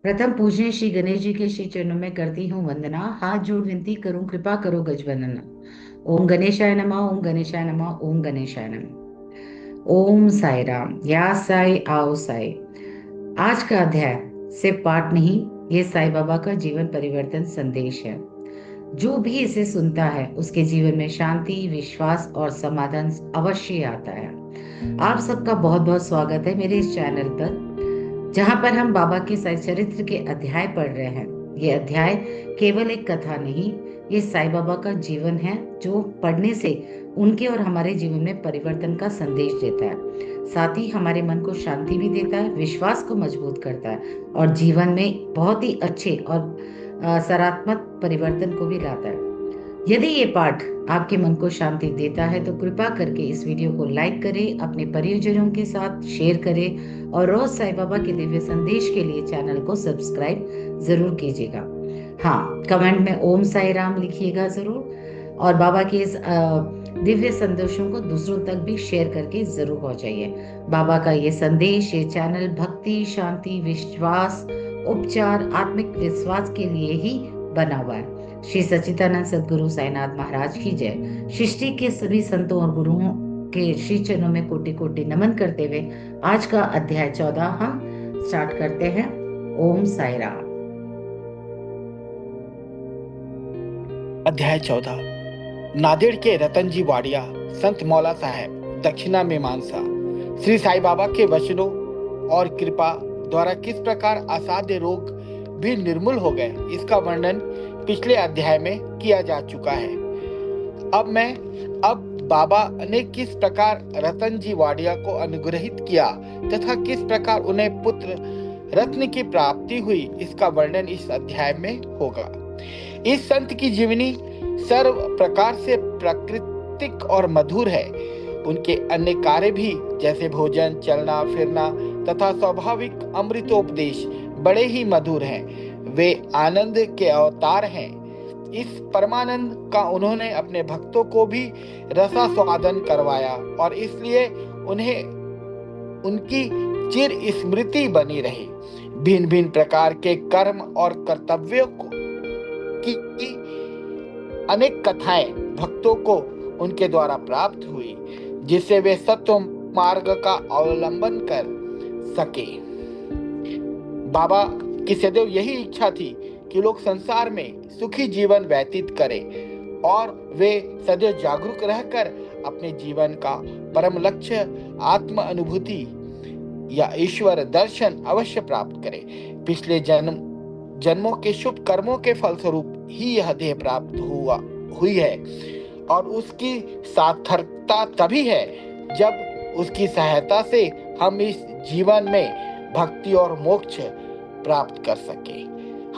प्रथम पूजनीय श्री गणेश जी के श्री चरणों में करती हूँ वंदना। हाथ जोड़ विनती करूं, कृपा करो गजवंदना। ओम गणेशाय नमः, ओम गणेशाय नमः, ओम गणेशाय नमः। ओम साई राम, या साई आओ साई। आज का अध्याय सिर्फ पाठ नहीं, ये साईं बाबा का जीवन परिवर्तन संदेश है। जो भी इसे सुनता है उसके जीवन में शांति, विश्वास और समाधान अवश्य आता है। आप सबका बहुत बहुत स्वागत है मेरे इस चैनल पर, जहां पर हम बाबा के साई चरित्र के अध्याय पढ़ रहे हैं। ये अध्याय केवल एक कथा नहीं, ये साईं बाबा का जीवन है, जो पढ़ने से उनके और हमारे जीवन में परिवर्तन का संदेश देता है। साथ ही हमारे मन को शांति भी देता है, विश्वास को मजबूत करता है और जीवन में बहुत ही अच्छे और सकारात्मक परिवर्तन को भी लाता है। यदि ये पाठ आपके मन को शांति देता है तो कृपा करके इस वीडियो को लाइक करें, अपने परिजनों के साथ शेयर करें और रोज साईं बाबा के दिव्य संदेश के लिए चैनल को सब्सक्राइब जरूर कीजिएगा। हाँ, कमेंट में ओम साई राम लिखिएगा जरूर और बाबा के इस दिव्य संदेशों को दूसरों तक भी शेयर करके जरूर पहुंचाइए। बाबा का ये संदेश, ये चैनल भक्ति, शांति, विश्वास, उपचार, आत्मिक विश्वास के लिए ही बना हुआ है। श्री सच्चिदानंद सद्गुरु साईनाथ महाराज की जय। सृष्टि के सभी संतों और गुरुओं के श्री चरणों में कोटि कोटि नमन करते हुए आज का अध्याय 14 हम स्टार्ट करते हैं। ओम साई राम। अध्याय 14। नांदेड़ के रतनजी वाडिया संत मौला साहब दक्षिणा में मानसा श्री साईं बाबा के वचनों और कृपा द्वारा किस प्रकार असाध्य रोग भी निर्मूल हो गए, इसका वर्णन पिछले अध्याय में किया जा चुका है। अब बाबा ने किस प्रकार रतनजी वाडिया को अनुग्रहित किया तथा किस प्रकार उन्हें पुत्र रत्न की प्राप्ति हुई, इसका वर्णन इस अध्याय में होगा। इस संत की जीवनी सर्व प्रकार से प्राकृतिक और मधुर है। उनके अन्य कार्य भी, जैसे भोजन, चलना फिरना तथा स्वाभाविक अमृतोपदेश, बड़े ही मधुर हैं। वे आनंद के अवतार हैं। इस परमानंद का उन्होंने अपने भक्तों को भी रसास्वादन करवाया और इसलिए उन्हें उनकी चिर स्मृति बनी रही। भिन्न भिन्न प्रकार के कर्म और कर्तव्यों की अनेक कथाएं भक्तों को उनके द्वारा प्राप्त हुई, जिससे वे सत्य मार्ग का अवलंबन कर सके। बाबा की सदैव यही इच्छा थी कि लोग संसार में सुखी जीवन व्यतीत करें और वे सदैव जागरूक रहकर अपने जीवन का परम लक्ष्य आत्म अनुभूति या ईश्वर दर्शन अवश्य प्राप्त करें। पिछले जन्मों के शुभ कर्मों के फलस्वरूप ही यह देह प्राप्त हुई है और उसकी सार्थकता तभी है जब उसकी सहायता से हम इस जीवन में भक्ति और मोक्ष प्राप्त कर सके।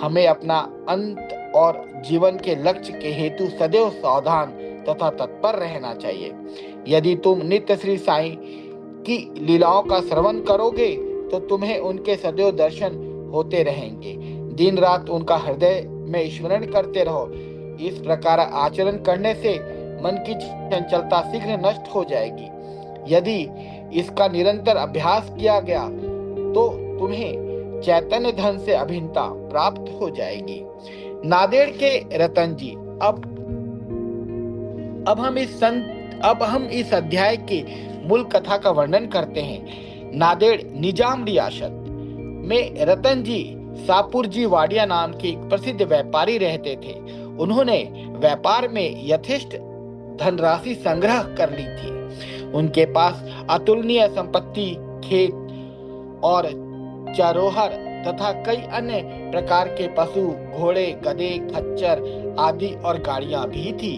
हमें अपना अंत और जीवन के लक्ष्य के हेतु सदैव सावधान तथा तत्पर रहना चाहिए। यदि तुम नित्य श्री साईं की लीलाओं का श्रवण करोगे तो तुम्हें उनके सदैव दर्शन होते रहेंगे। दिन रात उनका हृदय में स्मरण करते रहो। इस प्रकार आचरण करने से मन की चंचलता शीघ्र नष्ट हो जाएगी। यदि इसका निरंतर अभ्यास किया गया तो तुम्हें चैतन्य धन से अभिन्नता प्राप्त हो जाएगी। नांदेड़ के रतन जी। अब हम इस अध्याय की मूल कथा का वर्णन करते हैं। नांदेड़ निजाम रियासत में रतन जी सापुर जी वाडिया नाम के एक प्रसिद्ध व्यापारी रहते थे। उन्होंने व्यापार में यथेष्ट धनराशि संग्रह कर ली थी। उनके पास अतुलनीय संपत्ति, खेत और चरोहर तथा कई अन्य प्रकार के पशु, घोड़े, गधे, खच्चर आदि और गाड़ियां भी थी।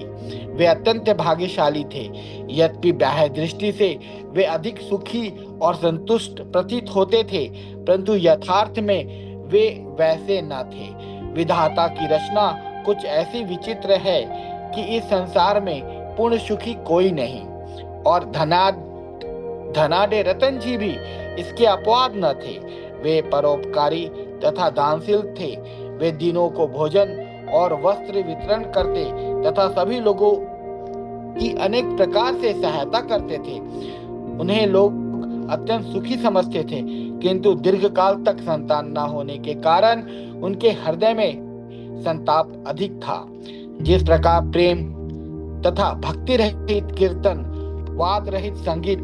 वे अत्यंत भाग्यशाली थे। यद्यपि बाह्य दृष्टि से वे अधिक सुखी और संतुष्ट प्रतीत होते थे, परंतु यथार्थ में वे वैसे न थे। विधाता की रचना कुछ ऐसी विचित्र है कि इस संसार में पूर्ण सुखी कोई नहीं और धनाढ्य रतन जी भी इसके अपवाद न थे। वे परोपकारी तथा दानशील थे। वे दिनों को भोजन और वस्त्र वितरण करते तथा सभी लोगों की अनेक प्रकार से सहायता करते थे। उन्हें लोग अत्यंत सुखी समझते थे, किंतु दीर्घकाल तक संतान न होने के कारण उनके हृदय में संताप अधिक था। जिस प्रकार प्रेम तथा भक्ति रहित कीर्तन, वाद रहित संगीत,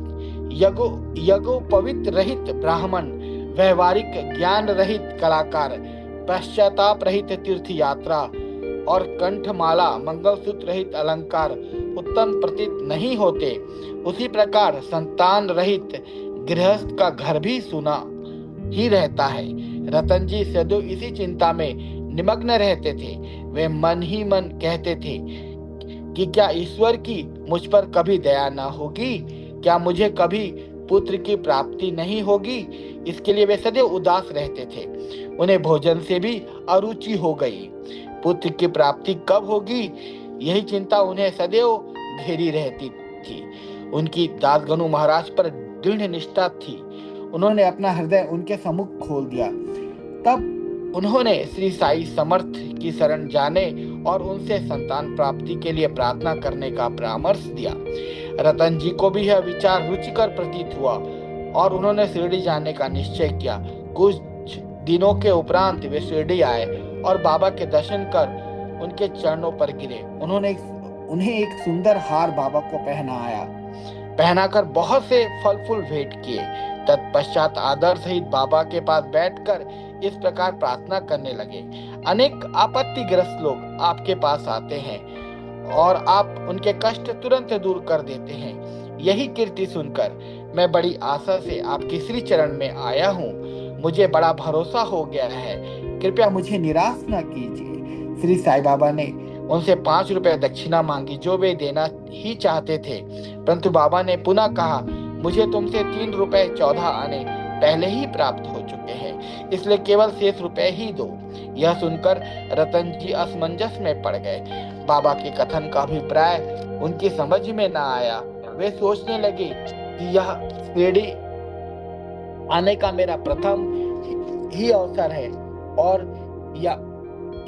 यज्ञोपवीत रहित ब्राह्मण, व्यवहारिक ज्ञान रहित कलाकार, पश्चाताप रहित तीर्थ यात्रा और कंठमाला मंगलसूत्र रहित अलंकार उत्तम प्रतीत नहीं होते, उसी प्रकार संतान रहित गृहस्थ का घर भी सुना ही रहता है। रतन जी सदैव इसी चिंता में निमग्न रहते थे। वे मन ही मन कहते थे कि क्या ईश्वर की मुझ पर कभी दया न होगी, क्या मुझे कभी पुत्र की प्राप्ति नहीं होगी। इसके लिए वे सदैव उदास रहते थे। उन्हें भोजन से भी अरुचि हो गई। पुत्र की प्राप्ति कब होगी, यही चिंता उन्हें सदैव घेरी रहती थी। उनकी दासगनु महाराज पर दृढ़ निष्ठा थी। उन्होंने अपना हृदय उनके सम्मुख खोल दिया। तब उन्होंने श्री साई समर्थ की शरण जाने और उनसे संतान प्राप्ति के लिए प्रार्थना करने का परामर्श दिया। रतन जी को भी यह विचार रुचिकर प्रतीत हुआ और उन्होंने शिरडी जाने का निश्चय किया। कुछ दिनों के उपरांत वे शिरडी आए और बाबा के दर्शन कर उनके चरणों पर गिरे। उन्हें एक सुंदर हार बाबा को पहनाकर बहुत से फल फूल भेंट किए। तत्पश्चात आदर सहित बाबा के पास बैठकर इस प्रकार प्रार्थना करने लगे। अनेक आपत्तिग्रस्त लोग आपके पास आते हैं और आप उनके कष्ट तुरंत दूर कर देते हैं। यही कीर्ति सुनकर मैं बड़ी आशा से आपके श्री चरण में आया हूँ। मुझे बड़ा भरोसा हो गया है, कृपया मुझे निराश न कीजिए। श्री साईं बाबा ने उनसे 5 रुपए दक्षिणा मांगी, जो वे देना ही चाहते थे, परंतु बाबा ने पुनः कहा, मुझे तुमसे 3 रुपए 14 आने पहले ही प्राप्त हो चुके हैं, इसलिए केवल शेष रुपए ही दो। यह सुनकर रतन जी असमंजस में पड़ गए। बाबा के कथन का अभिप्राय उनकी समझ में न आया। वे सोचने लगे कि यह शिरडी आने का मेरा प्रथम ही अवसर है और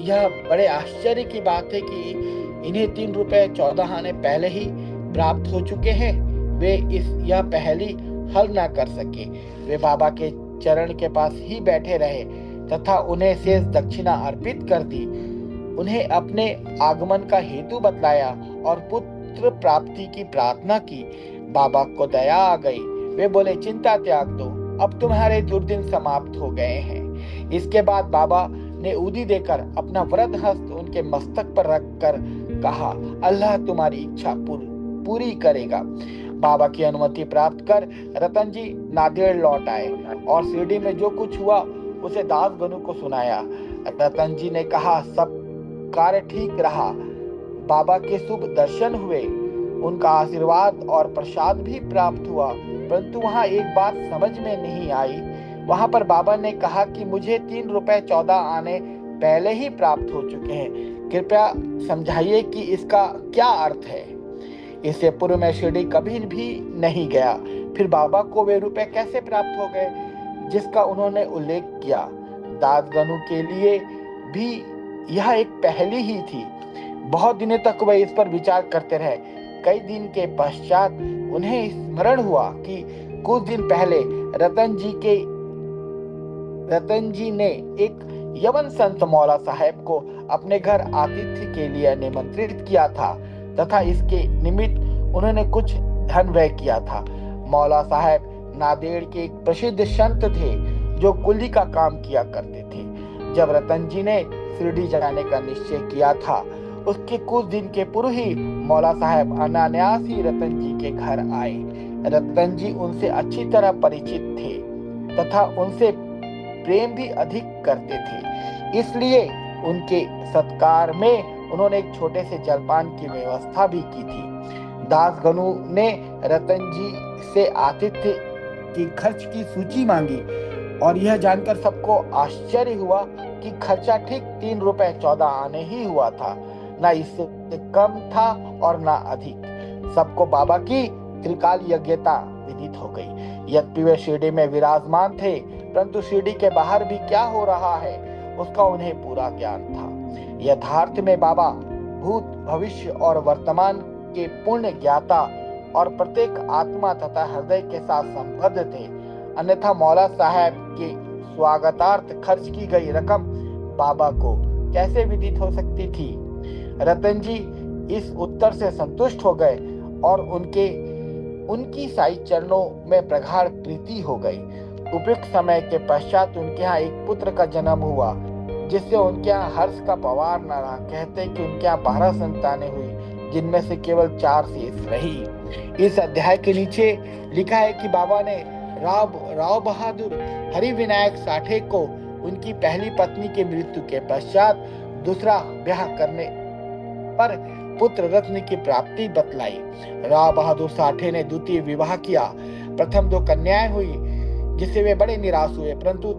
यह बड़े आश्चर्य की बात है कि इन्हें 3 रुपए 14 आने पहले ही प्राप्त हो चुके हैं। वे यह पहली हल ना कर सके। वे बाबा के चरण के पास ही बैठे रहे तथा उन्हें शेष दक्षिणा अर्पित कर दी। उन्हें अपने आगमन का हेतु बतलाया और पुत्र प्राप्ति की प्रार्थना की। बाबा को दया आ गई। वे बोले, चिंता त्याग दो, अब तुम्हारे दुर्दिन समाप्त हो गए हैं। इसके बाद बाबा ने ऊदी देकर अपना वरद हस्त उनके मस्तक पर रखकर कहा, अल्लाह तुम्हारी इच्छा पूरी करेगा। बाबा की अनुमति प्राप्त कर रतन जी नांदेड़ लौट आए और शिरडी में जो कुछ हुआ उसे दास गनु को सुनाया। रतन जी ने कहा, सब कार्य ठीक रहा, बाबा के शुभ दर्शन हुए, उनका आशीर्वाद और प्रसाद भी प्राप्त हुआ, परंतु वहाँ एक बात समझ में नहीं आई। वहाँ पर बाबा ने कहा कि मुझे 3 रुपए 14 आने पहले ही प्राप्त हो चुके हैं। कृपया समझाइए कि इसका क्या अर्थ है। इससे पूर्व मैं शिरडी कभी भी नहीं गया, फिर बाबा को वे रुपए कैसे प्राप्त हो गए जिसका उन्होंने उल्लेख किया। दासगनु के लिए भी यह एक पहेली ही थी। बहुत दिनों तक वे इस पर विचार करते रहे। कई दिन के पश्चात उन्हें स्मरण हुआ कि कुछ दिन पहले रतन जी ने एक यवन संत मौला साहब को अपने घर आतिथ्य के लिए निमंत्रित किया था तथा इसके निमित्त उन्होंने कुछ धन व्यय किया था। मौला साहब नांदेड़ के एक प्रसिद्ध संत थे जो कुली का काम किया करते थे। जब रतन जी ने शिरडी जाने का निश्चय किया था, उसके कुछ दिन के पूर्व ही मौला साहब अनायास ही रतन जी के घर आए। रतन जी उनसे अच्छी तरह परिचित थे तथा उनसे प्रेम भी अधिक करते थे, इसलिए उनके सत्कार में उन्होंने एक छोटे से जलपान की व्यवस्था भी की थी। दासगनु ने रतन जी से आतिथ्य के खर्च की सूची मांगी और यह जानकर सबको आश्चर्य हुआ कि खर्चा ठीक 3 रुपए 14 आने ही हुआ था, ना इससे कम था और ना अधिक। सबको बाबा की त्रिकाल यज्ञता विदित हो गई। यद्यपि वे शिरडी में विराजमान थे, परंतु शिरडी के बाहर भी क्या हो रहा है उसका उन्हें पूरा ज्ञान था। यथार्थ में बाबा भूत भविष्य और वर्तमान के पूर्ण ज्ञाता और प्रत्येक आत्मा तथा हृदय के साथ संबद्ध थे, अन्यथा मौला साहब के स्वागतार्थ खर्च की गई रकम बाबा को कैसे विदित हो सकती थी। रतन जी इस उत्तर से संतुष्ट हो गए और उनकी साई चरणों में प्रगाढ़ प्रीति हो गई। उपयुक्त समय के पश्चात उनके यहाँ एक पुत्र का जन्म हुआ, जिससे उनके यहाँ हर्ष का पवार न रहा। कहते कि उनके यहाँ 12 संतानें हुई, जिनमें से केवल 4 शेष रही। इस अध्याय के नीचे लिखा है कि बाबा ने राव बहादुर हरि विनायक साठे को उनकी पहली पत्नी की मृत्यु के पश्चात दूसरा ब्याह करने पर पुत्र रत्न की प्राप्ति बतलाई। राव बहादुर साठे ने द्वितीय विवाह किया। प्रथम 2 कन्याएं हुई, जिससे वे बड़े निराश हुए, परंतु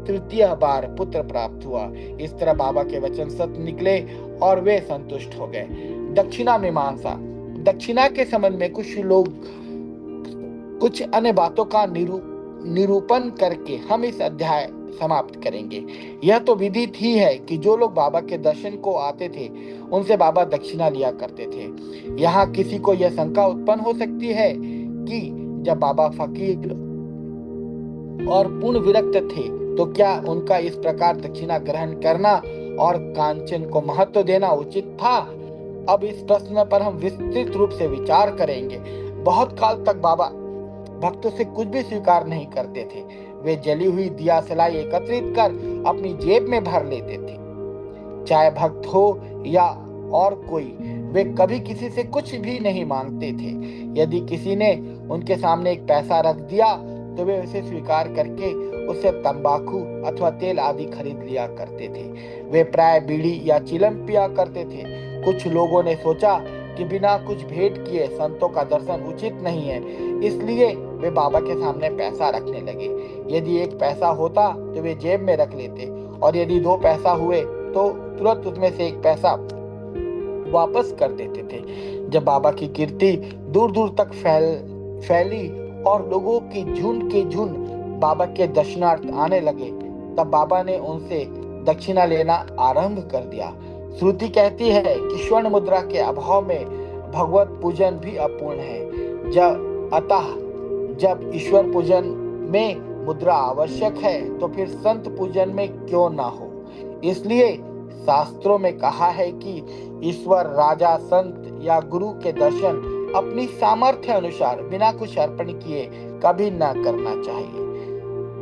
तृतीय बार पुत्र प्राप्त हुआ। इस तरह बाबा के वचन सत्य निकले और वे संतुष्ट हो गए। दक्षिणा मीमांसा। दक्षिणा के संबंध में कुछ लोग कुछ अन्य बातों का निरूपण करके हम इस अध्याय समाप्त करेंगे। यह तो विदित ही है कि जो लोग बाबा के दर्शन को आते थे उनसे बाबा दक्षिणा लिया करते थे। यहाँ किसी को यह शंका उत्पन्न हो सकती है कि जब बाबा फकीर और पूर्ण विरक्त थे तो क्या उनका इस प्रकार दक्षिणा ग्रहण करना और कांचन को महत्व देना उचित था। अब इस प्रश्न पर हम विस्तृत रूप से विचार करेंगे। बहुत काल तक बाबा भक्तों से कुछ भी स्वीकार नहीं करते थे। वे जली हुई दिया सलाई एकत्रित कर अपनी जेब में भर लेते थे। चाहे भक्त हो या और कोई, वे कभी किसी से कुछ भी नहीं मांगते थे। यदि किसी ने उनके सामने एक पैसा रख दिया तो वे उसे स्वीकार करके उससे तंबाकू अथवा तेल आदि खरीद लिया करते थे। वे प्राय बीड़ी या चिलम पिया करते थे। कुछ लोगों ने सोचा कि बिना कुछ भेंट किए संतों का दर्शन उचित नहीं है, इसलिए वे बाबा के सामने पैसा रखने लगे। यदि 1 पैसा होता तो वे जेब में रख लेते, और यदि 2 पैसा हुए तो तुरंत उसमें से 1 पैसा वापस कर देते थे। जब बाबा की कीर्ति दूर दूर तक फैली और लोगों की झुंड के झुंड बाबा के दर्शनार्थ आने लगे, तब बाबा ने उनसे दक्षिणा लेना आरंभ कर दिया। श्रुति कहती है कि स्वर्ण मुद्रा के अभाव में भगवत पूजन भी अपूर्ण है। जब ईश्वर पूजन में मुद्रा आवश्यक है तो फिर संत पूजन में क्यों ना हो। इसलिए शास्त्रों में कहा है कि ईश्वर, राजा, संत या गुरु के दर्शन अपनी सामर्थ्य अनुसार बिना कुछ अर्पण किए कभी न करना चाहिए।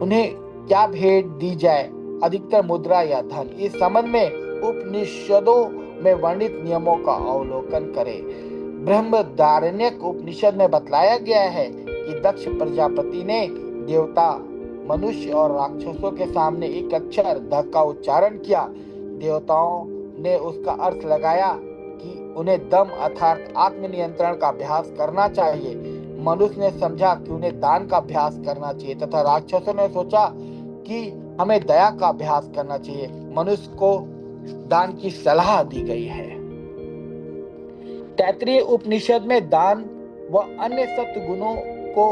उन्हें क्या भेंट दी जाए, अधिकतर मुद्रा या धन, इस संबंध में उपनिषदों में वर्णित नियमों का अवलोकन करें। ब्रह्मदारण्यक उपनिषद में बतलाया गया है कि दक्ष प्रजापति ने देवता, मनुष्य और राक्षसों के सामने एक अक्षर ध का उच्चारण किया। देवताओं ने उसका अर्थ लगाया कि उन्हें दम अर्थात आत्मनियंत्रण का अभ्यास करना चाहिए। मनुष्य ने समझा कि उन्हें दान का अभ्यास करना चाहिए तथा राक्षसों ने सोचा कि हमें दया का अभ्यास करना चाहिए। मनुष्य को दान की सलाह दी गई है। तैत्तिरीय उपनिषद में दान व अन्य सत्व गुणों को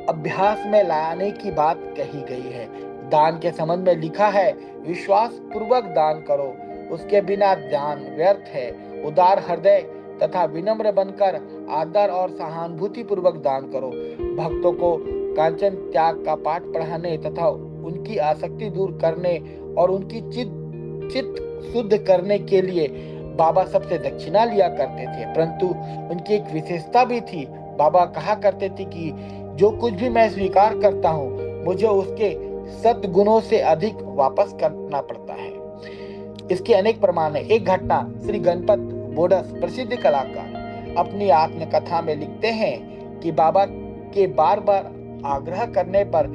अभ्यास में लाने की बात कही गई है। दान के संबंध में लिखा है, विश्वास पूर्वक दान करो, उसके बिना दान व्यर्थ है। उदार हृदय तथा विनम्र बनकर आदर और सहानुभूति पूर्वक दान करो। भक्तों को कांचन त्याग का पाठ पढ़ाने तथा उनकी आसक्ति दूर करने और उनकी चित्त शुद्ध करने के लिए बाबा सबसे दक्षिणा लिया करते थे, परंतु उनकी एक विशेषता भी थी। बाबा कहा करते थे कि जो कुछ भी मैं स्वीकार करता हूँ मुझे उसके सद्गुणों से अधिक वापस करना पड़ता है। इसके अनेक प्रमाण है। एक घटना, श्री गणपत बोडस प्रसिद्ध कलाकार अपनी आत्मकथा में लिखते हैं कि बाबा के बार बार आग्रह करने पर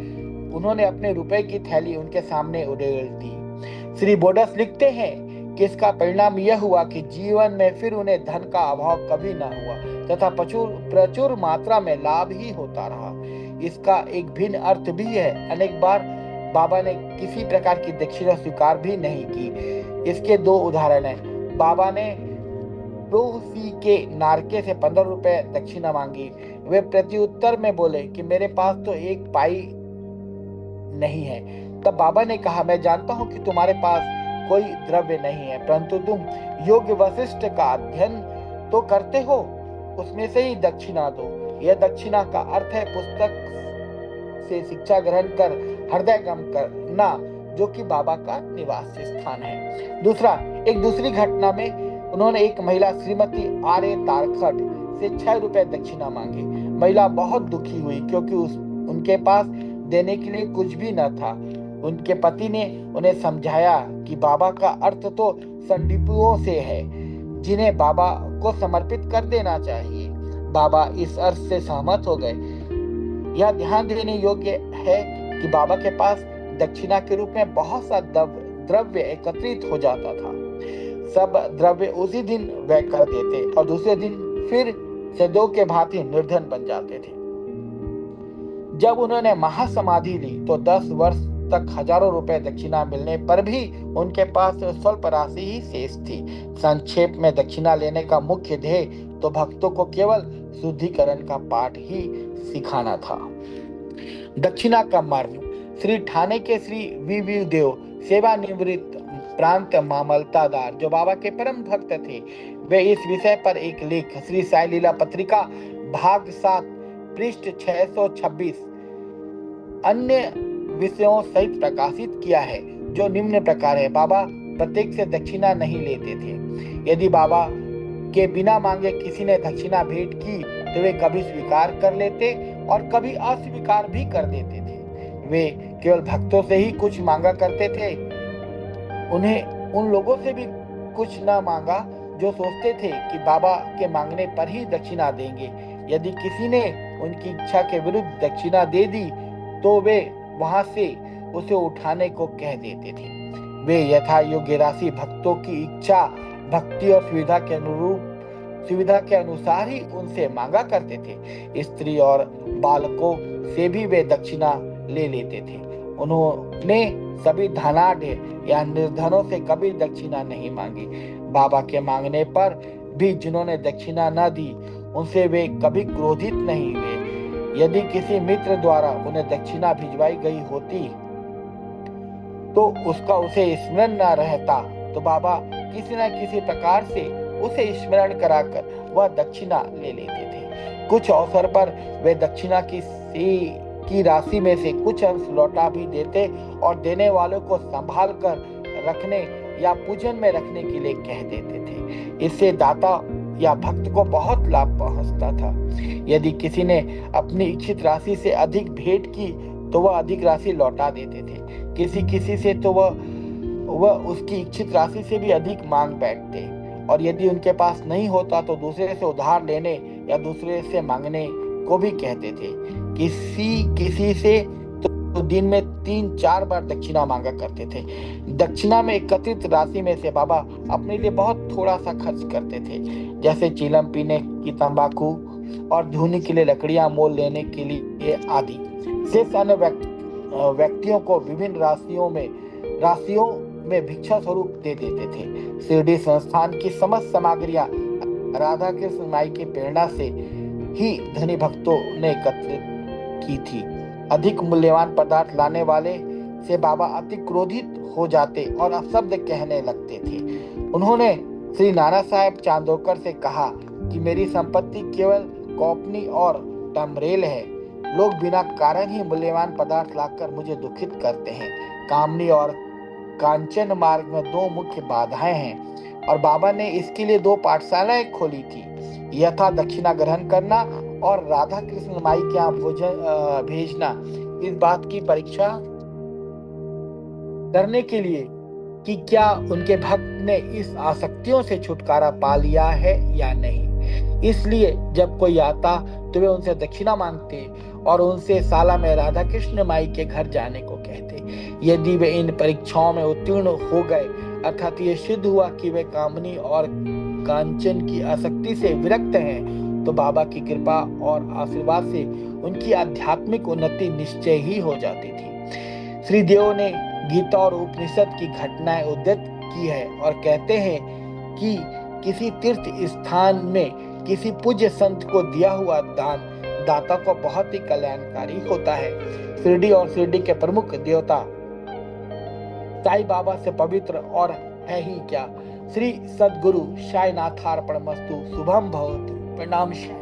उन्होंने अपने रुपए की थैली उनके सामने उड़ेल दी। श्री बोडस लिखते हैं कि इसका परिणाम यह हुआ कि जीवन में फिर उन्हें धन का अभाव कभी न हुआ तथा प्रचुर मात्रा में लाभ ही होता रहा। इसका एक भिन्न अर्थ भी है। अनेक बार बाबा ने किसी प्रकार की दक्षिणा स्वीकार भी नहीं की। इसके 2 उदाहरण हैं। बाबा ने प्रोसी के नारके से 15 रुपए दक्षिणा मांगी। वे प्रत्युत्तर में बोले कि मेरे पास तो 1 पाई नहीं है। तब बाबा ने कहा, मैं जानता हूं कि तुम्हारे पास कोई द्रव्य नहीं है, परंतु तुम योग्य वशिष्ठ का अध्ययन तो करते हो। उसमें से ही दक्षिणा दो। यह दक्षिणा का अर्थ है पुस्तक से शिक्षा ग्रहण कर हृदयंगम करना, जो कि बाबा का निवास स्थान है। दूसरा, एक दूसरी घटना में उन्होंने एक महिला श्रीमती आर्य तारखट से 6 रुपए दक्षिणा मांगे। महिला बहुत दुखी हुई क्योंकि उनके पास देने के लिए कुछ भी न था। उनके पति ने उन्हें समझाया कि बाबा का अर्थ तो संडीपुओं से है, जिन्हें बाबा को समर्पित कर देना चाहिए। बाबा इस अर्थ से सहमत हो गए। यह ध्यान देने योग्य है कि बाबा के पास दक्षिणा के रूप में बहुत सा द्रव्य एकत्रित हो जाता था। सब द्रव्य उसी दिन व्यय कर देते और दूसरे दिन फिर से दो के भांति निर्धन बन जाते थे। जब उन्होंने महासमाधि ली तो 10 वर्ष तक हजारों रुपए दक्षिणा मिलने पर भी उनके पास स्वल्प राशि ही शेष थी। संक्षेप में दक्षिणा लेने का मुख्य ध्येय तो भक्तों को केवल शुद्धिकरण का पाठ ही सिखाना था। दक्षिणा का मर्म। श्री ठाणे के श्री वी देव सेवानिवृत्त प्रांत मामलतादार, जो बाबा के परम भक्त थे, वे इस विषय पर एक लेख श्री साई लीला पत्रिका भाग 7 पृष्ठ 626 अन्य विषयों सहित प्रकाशित किया है, जो निम्न प्रकार है। बाबा प्रत्येक से दक्षिणा नहीं लेते थे। यदि बाबा के बिना मांगे किसी ने दक्षिणा भेंट की तो वे कभी स्वीकार कर लेते और कभी अस्वीकार भी कर देते थे। वे केवल भक्तों से ही कुछ मांगा करते थे। उन्हें उन लोगों से भी कुछ न मांगा जो सोचते थे कि बाबा के मांगने पर ही दक्षिणा देंगे। यदि किसी ने उनकी इच्छा के विरुद्ध दक्षिणा दे दी तो वे वहां से उसे उठाने को कह देते थे। वे यथा योग्य राशि भक्तों की इच्छा, भक्ति और सुविधा के अनुसार ही उनसे मांगा करते थे। स्त्री और बालकों से भी वे दक्षिणा ले लेते थे। उन्होंने सभी धनाढ़ या निर्धनों से कभी दक्षिणा नहीं मांगी। बाबा के मांगने पर भी जिन्होंने दक्षिणा न दी उनसे वे कभी क्रोधित नहीं हुए। यदि किसी मित्र द्वारा उन्हें दक्षिणा भिजवाई गई होती तो उसका उसे स्मरण न रहता तो बाबा किसी न किसी प्रकार से उसे स्मरण कराकर वह दक्षिणा ले लेते थे। कुछ अवसर पर वे दक्षिणा की राशि में से कुछ अंश लौटा भी देते और देने वालों को संभाल कर रखने या पूजन में रखने के लिए कह देते थे। इससे दाता या भक्त को बहुत लाभ पहुंचता था। यदि किसी ने अपनी इच्छित राशि से अधिक भेंट की तो वह अधिक राशि लौटा देते थे। किसी से तो वह उसकी इच्छित राशि से भी अधिक मांग बैठते और यदि उनके पास नहीं होता तो दूसरे से उधार लेने या दूसरे से मांगने को भी कहते थे। किसी से तो दिन में 3-4 बार दक्षिणा मांगा करते थे। दक्षिणा में एकत्रित राशि में से बाबा अपने लिए बहुत थोड़ा सा खर्च करते थे, जैसे चिलम पीने की तंबाकू और धुनी के लिए लकड़ियां मोल लेने के लिए आदि। शेष अन्य व्यक्तियों को विभिन्न राशियों में भिक्षा स्वरूप दे देते थे। शिरडी संस्थान की समस्त सामग्रियां राधा कृष्ण माई की प्रेरणा से ही धनी भक्तों ने एकत्रित की थी। अधिक मूल्यवान पदार्थ लाने वाले से बाबा अति क्रोधित हो जाते और अपशब्द कहने लगते थे। उन्होंने श्री नाना साहेब चांदोकर से कहा कि मेरी संपत्ति केवल कौपनी और टमरेल है। लोग बिना कारण ही मूल्यवान पदार्थ लाकर मुझे दुखित करते हैं। कामनी और कांचन मार्ग में 2 मुख्य बाधाएं हैं और बाबा ने इसके लिए 2 पाठशालाएं खोली थी। यह था दक्षिणा ग्रहण करना और राधा कृष्ण माई के यहाँ भोजन भेजना। इस बात की परीक्षा करने के लिए कि क्या उनके भक्त ने इस आसक्तियों से छुटकारा पा लिया है या नहीं। इसलिए जब कोई आता तो वे उनसे दक्षिणा मांगते और उनसे साला में राधा कृष्ण माई के घर जाने को कहते। यदि वे इन परीक्षाओं में उत्तीर्ण हो गए, अर्थात ये सिद्ध हुआ कि वे कामनी और कांचन की आसक्ति से विरक्त हैं, तो बाबा की कृपा और आशीर्वाद से उनकी आध्यात्मिक उन्नति निश्चय ही हो जाती थी। श्री देव ने गीता और उपनिषद की घटनाएं उद्धृत की है और कहते हैं कि किसी तीर्थ स्थान में किसी पूज्य संत को दिया हुआ दान दाता को बहुत ही कल्याणकारी होता है। शिरडी और शिरडी के प्रमुख देवता साईं बाबा से पवित्र और है ही क्या। श्री सद्गुरु साईनाथार्पणमस्तु। शुभम भवतु। प्रणाम श्री